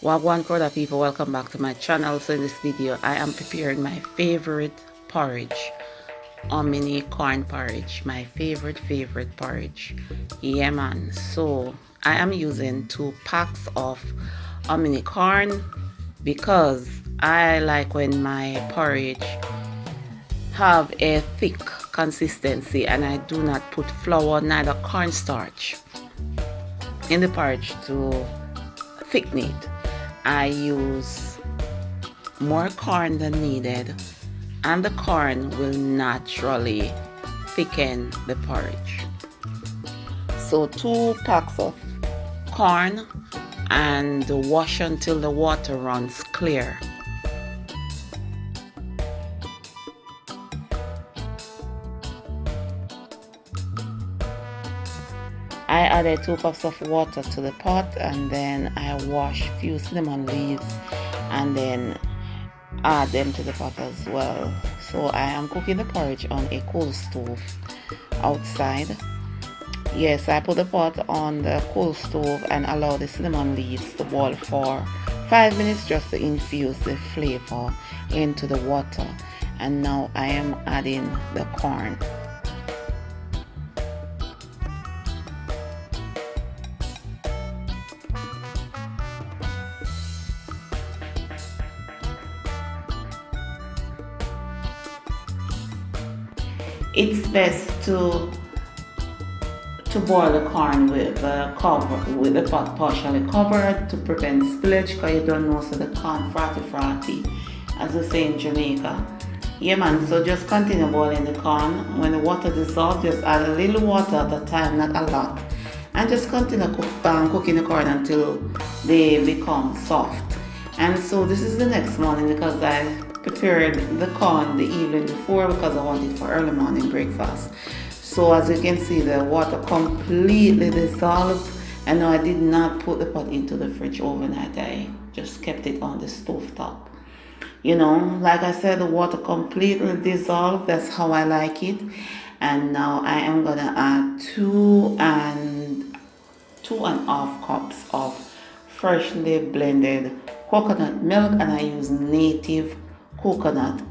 Wagwan Crowder people, welcome back to my channel. So in this video I am preparing my favorite porridge, Hominy corn porridge. My favorite porridge. Yeah man. So I am using 2 packs of Hominy corn because I like when my porridge have a thick consistency, and I do not put flour neither cornstarch in the porridge to thicken it. I use more corn than needed, and the corn will naturally thicken the porridge. So 2 packs of corn, and wash until the water runs clear. I added 2 cups of water to the pot, and then I wash a few cinnamon leaves and then add them to the pot as well. So I am cooking the porridge on a coal stove outside. Yes, I put the pot on the coal stove and allow the cinnamon leaves to boil for 5 minutes just to infuse the flavor into the water. And now I am adding the corn. It's best to boil the corn with the pot partially covered to prevent spillage, because you don't know, so the corn frothy, as we say in Jamaica. Yeah man, so just continue boiling the corn. When the water dissolves, just add a little water at a time, not a lot, and just continue cooking the corn until they become soft. And so this is the next morning, because I prepared the corn the evening before because I want it for early morning breakfast. So as you can see, the water completely dissolved, and now I did not put the pot into the fridge overnight. I just kept it on the stove top. You know, like I said, the water completely dissolved. That's how I like it. And now I am gonna add 2.5 cups of freshly blended coconut milk, and I use native coconut.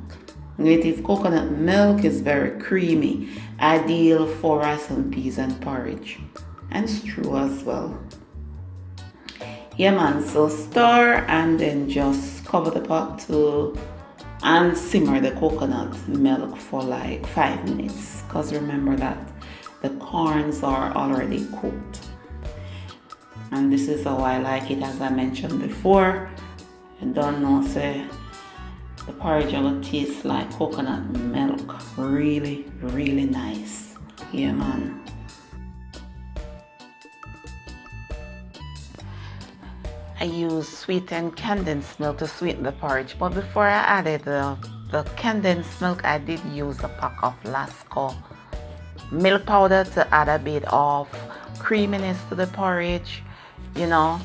Native coconut milk is very creamy, ideal for rice and peas and porridge and stew as well. Yeah man, so stir and then just cover the pot and simmer the coconut milk for like 5 minutes, because remember that the corns are already cooked. And this is how I like it, as I mentioned before. I don't know, say the porridge will taste like coconut milk. Really, really nice. Yeah man. I use sweetened condensed milk to sweeten the porridge, but before I added the condensed milk, I did use a pack of Lasco milk powder to add a bit of creaminess to the porridge, you know.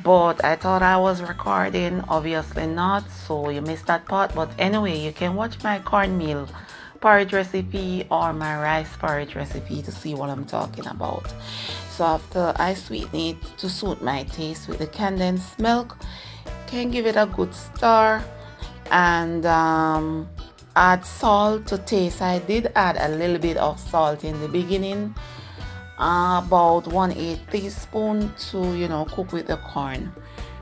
But I thought I was recording, obviously not, so you missed that part. But anyway, you can watch my cornmeal porridge recipe or my rice porridge recipe to see what I'm talking about. So after I sweeten it to suit my taste with the condensed milk, can give it a good stir and add salt to taste. I did add a little bit of salt in the beginning, about 1/8 teaspoon to cook with the corn.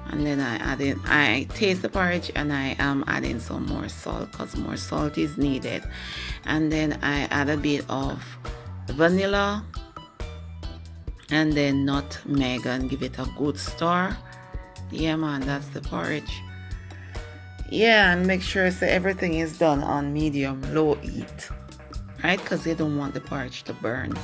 And then I taste the porridge, and I am adding some more salt because more salt is needed. And then I add a bit of vanilla and then nutmeg and give it a good stir. Yeah man, that's the porridge. Yeah, and make sure so everything is done on medium low heat, right? Because you don't want the porridge to burn.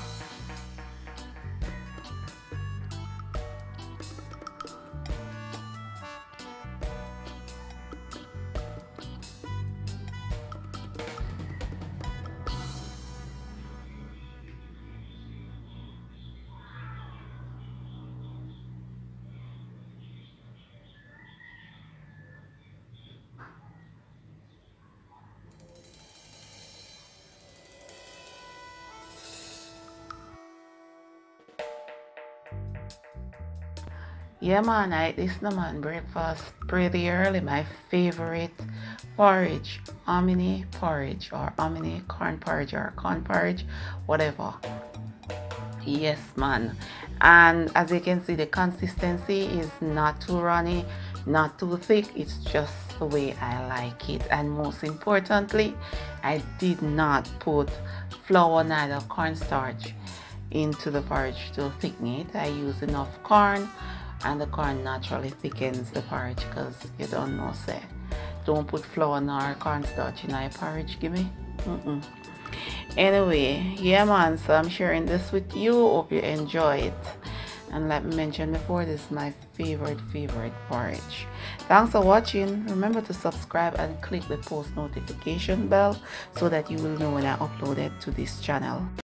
Yeah man, I eat this no man breakfast pretty early. My favorite porridge, hominy porridge or hominy corn porridge or corn porridge, whatever. Yes man, and as you can see the consistency is not too runny, not too thick. It's just the way I like it. And most importantly, I did not put flour neither cornstarch into the porridge to thicken it. I use enough corn, and the corn naturally thickens the porridge, because you don't know say don't put flour nor cornstarch in your porridge, give me. Anyway, yeah man, so I'm sharing this with you. Hope you enjoy it. And like I mentioned before, this is my favorite porridge. Thanks for watching. Remember to subscribe and click the post notification bell so that you will know when I upload it to this channel.